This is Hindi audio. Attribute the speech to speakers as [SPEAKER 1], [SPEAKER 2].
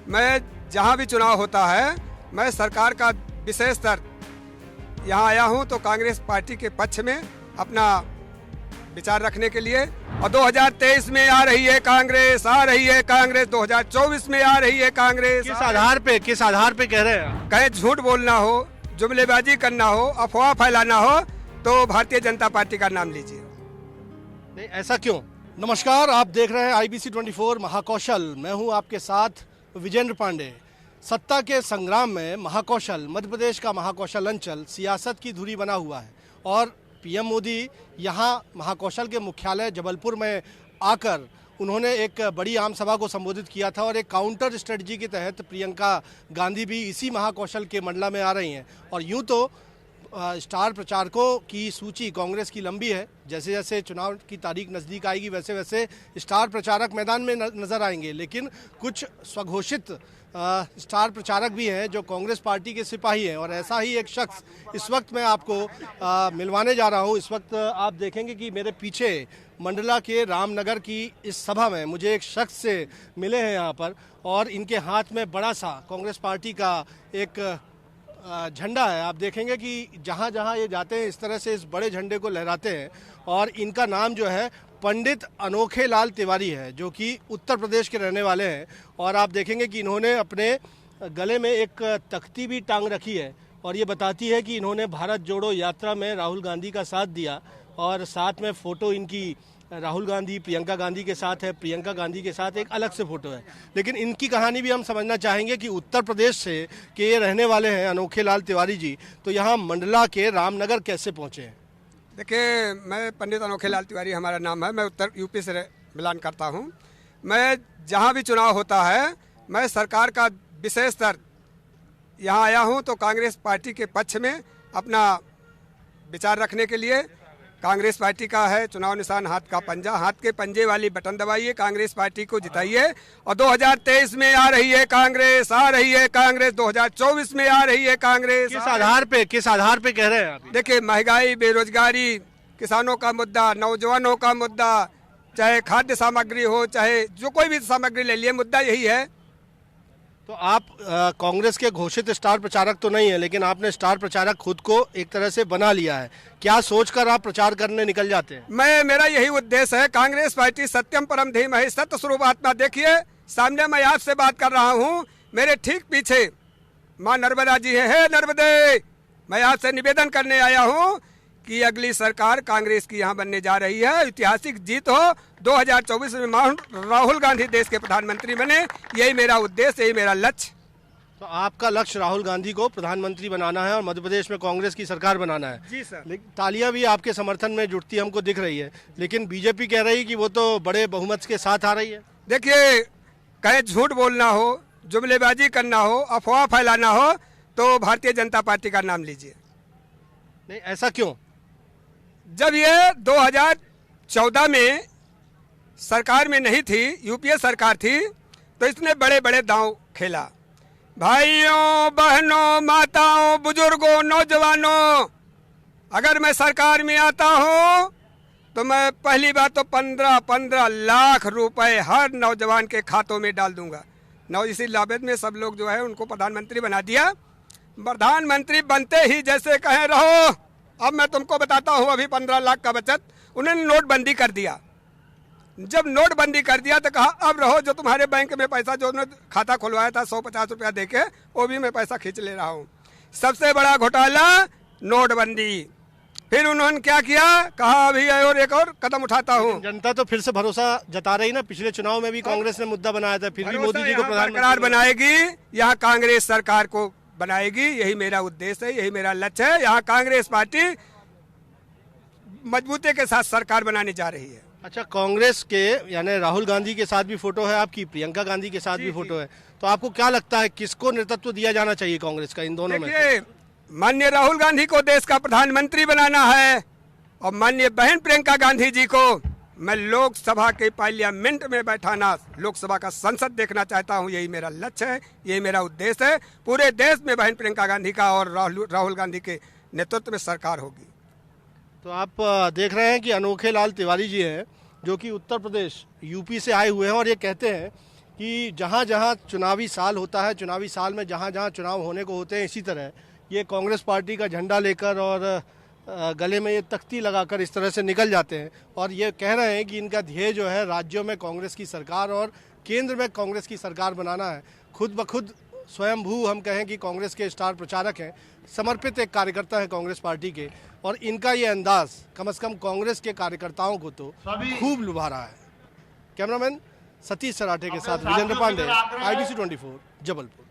[SPEAKER 1] मैं जहाँ भी चुनाव होता है मैं सरकार का विशेषतर यहाँ आया हूँ तो कांग्रेस पार्टी के पक्ष में अपना विचार रखने के लिए। और 2023 में आ रही है कांग्रेस, 2024 में आ रही है कांग्रेस।
[SPEAKER 2] किस आधार पे कह रहे हैं?
[SPEAKER 1] कहीं झूठ बोलना हो, जुमलेबाजी करना हो, अफवाह फैलाना हो तो भारतीय जनता पार्टी का नाम लीजिए।
[SPEAKER 2] नहीं, ऐसा क्यों? नमस्कार, आप देख रहे हैं IBC 24 महाकौशल। मैं हूं आपके साथ विजेंद्र पांडे। सत्ता के संग्राम में महाकौशल, मध्य प्रदेश का महाकौशल अंचल सियासत की धुरी बना हुआ है और PM मोदी यहाँ महाकौशल के मुख्यालय जबलपुर में आकर उन्होंने एक बड़ी आम सभा को संबोधित किया था और एक काउंटर स्ट्रेटजी के तहत प्रियंका गांधी भी इसी महाकौशल के मंडला में आ रही हैं। और यूं तो स्टार प्रचारकों की सूची कांग्रेस की लंबी है। जैसे जैसे चुनाव की तारीख नज़दीक आएगी वैसे वैसे स्टार प्रचारक मैदान में नज़र आएंगे, लेकिन कुछ स्वघोषित स्टार प्रचारक भी हैं जो कांग्रेस पार्टी के सिपाही हैं। और ऐसा ही एक शख्स इस वक्त मैं आपको मिलवाने जा रहा हूं। इस वक्त आप देखेंगे कि मेरे पीछे मंडला के रामनगर की इस सभा में मुझे एक शख्स से मिले हैं यहाँ पर, और इनके हाथ में बड़ा सा कांग्रेस पार्टी का एक झंडा है। आप देखेंगे कि जहाँ जहाँ ये जाते हैं इस तरह से इस बड़े झंडे को लहराते हैं। और इनका नाम जो है पंडित अनोखे लाल तिवारी है, जो कि उत्तर प्रदेश के रहने वाले हैं। और आप देखेंगे कि इन्होंने अपने गले में एक तख्ती भी टांग रखी है और ये बताती है कि इन्होंने भारत जोड़ो यात्रा में राहुल गांधी का साथ दिया। और साथ में फ़ोटो इनकी राहुल गांधी प्रियंका गांधी के साथ है, प्रियंका गांधी के साथ एक अलग से फ़ोटो है। लेकिन इनकी कहानी भी हम समझना चाहेंगे कि उत्तर प्रदेश से के ये रहने वाले हैं अनोखे लाल तिवारी जी, तो यहाँ मंडला के रामनगर कैसे पहुँचे हैं?
[SPEAKER 1] देखिए, मैं पंडित अनोखे लाल तिवारी हमारा नाम है। मैं उत्तर यूपी से मिलान करता हूँ। मैं जहाँ भी चुनाव होता है मैं सरकार का विशेषतर यहाँ आया हूँ तो कांग्रेस पार्टी के पक्ष में अपना विचार रखने के लिए। कांग्रेस पार्टी का है चुनाव निशान हाथ का पंजा, हाथ के पंजे वाली बटन दबाइए, कांग्रेस पार्टी को जिताइए। और 2023 में आ रही है कांग्रेस, 2024 में आ रही है कांग्रेस।
[SPEAKER 2] किस आधार पे कह रहे हैं आप?
[SPEAKER 1] देखिए, महंगाई, बेरोजगारी, किसानों का मुद्दा, नौजवानों का मुद्दा, चाहे खाद्य सामग्री हो, चाहे जो कोई भी सामग्री ले लिए, मुद्दा यही है।
[SPEAKER 2] तो आप कांग्रेस के घोषित स्टार प्रचारक तो नहीं है, लेकिन आपने स्टार प्रचारक खुद को एक तरह से बना लिया है। क्या सोचकर आप प्रचार करने निकल जाते हैं?
[SPEAKER 1] मेरा यही उद्देश्य है। कांग्रेस पार्टी सत्यम परम धीमहि सत्य स्वरूप आत्मा। देखिए, सामने मैं आपसे बात कर रहा हूँ, मेरे ठीक पीछे माँ नर्मदा जी है। हे नर्मदे, मैं आपसे निवेदन करने आया हूँ कि अगली सरकार कांग्रेस की यहाँ बनने जा रही है। ऐतिहासिक जीत हो, 2024 में राहुल गांधी देश के प्रधानमंत्री बने। यही मेरा उद्देश्य, यही मेरा लक्ष्य।
[SPEAKER 2] तो आपका लक्ष्य राहुल गांधी को प्रधानमंत्री बनाना है और मध्य प्रदेश में कांग्रेस की सरकार बनाना है?
[SPEAKER 1] जी सर।
[SPEAKER 2] लेकिन तालियां भी आपके समर्थन में जुटती हमको दिख रही है, लेकिन बीजेपी कह रही है कि वो तो बड़े बहुमत के साथ आ रही है।
[SPEAKER 1] देखिए, कहीं झूठ बोलना हो, जुमलेबाजी करना हो, अफवाह फैलाना हो तो भारतीय जनता पार्टी का नाम लीजिए।
[SPEAKER 2] नहीं, ऐसा क्यों?
[SPEAKER 1] जब ये 2014 में सरकार में नहीं थी, यूपीए सरकार थी, तो इसने बड़े बड़े दांव खेला। भाइयों, बहनों, माताओं, बुजुर्गों, नौजवानों, अगर मैं सरकार में आता हूँ तो मैं पहली बात तो 15 लाख रुपए हर नौजवान के खातों में डाल दूंगा। इसी लाभेद में सब लोग जो है उनको प्रधानमंत्री बना दिया। प्रधानमंत्री बनते ही जैसे कहें रहो, अब मैं तुमको बताता हूँ, अभी 15 लाख का बचत, उन्होंने नोटबंदी कर दिया। जब नोटबंदी कर दिया तो कहा अब रहो, जो तुम्हारे बैंक में पैसा जो खाता खुलवाया था 150 रुपया देके, वो भी मैं पैसा खींच ले रहा हूँ। सबसे बड़ा घोटाला नोटबंदी। फिर उन्होंने क्या किया, कहा अभी और एक और कदम उठाता हूँ।
[SPEAKER 2] जनता तो फिर से भरोसा जता रही ना। पिछले चुनाव में भी कांग्रेस ने मुद्दा बनाया था, फिर भी मोदी जी को
[SPEAKER 1] प्रधानमंत्री बनाएगी, यहाँ कांग्रेस सरकार को बनाएगी। यही मेरा उद्देश्य है, यही मेरा लक्ष्य है। यहाँ कांग्रेस पार्टी मजबूती के साथ सरकार बनाने जा रही है।
[SPEAKER 2] अच्छा, कांग्रेस के यानी राहुल गांधी के साथ भी फोटो है आपकी, प्रियंका गांधी के साथ भी फोटो है, तो आपको क्या लगता है किसको नेतृत्व दिया जाना चाहिए कांग्रेस का इन दोनों में?
[SPEAKER 1] माननीय राहुल गांधी को देश का प्रधानमंत्री बनाना है और माननीय बहन प्रियंका गांधी जी को मैं लोकसभा के पार्लियामेंट में बैठाना, लोकसभा का संसद देखना चाहता हूं। यही मेरा लक्ष्य है, यही मेरा उद्देश्य है। पूरे देश में बहन प्रियंका गांधी का और राहुल गांधी के नेतृत्व में सरकार होगी।
[SPEAKER 2] तो आप देख रहे हैं कि अनोखे लाल तिवारी जी हैं, जो कि उत्तर प्रदेश यूपी से आए हुए हैं और ये कहते हैं कि जहाँ जहाँ चुनावी साल होता है, चुनावी साल में जहाँ जहाँ चुनाव होने को होते हैं, इसी तरह ये कांग्रेस पार्टी का झंडा लेकर और गले में ये तख्ती लगाकर इस तरह से निकल जाते हैं और ये कह रहे हैं कि इनका ध्येय जो है राज्यों में कांग्रेस की सरकार और केंद्र में कांग्रेस की सरकार बनाना है। खुद ब खुद स्वयंभू हम कहें कि कांग्रेस के स्टार प्रचारक हैं, समर्पित एक कार्यकर्ता है कांग्रेस पार्टी के, और इनका ये अंदाज कम से कम कांग्रेस के कार्यकर्ताओं को तो खूब लुभा रहा है। कैमरामैन सतीश सराठे के साथ विजेंद्र पांडे, IBC 24, जबलपुर।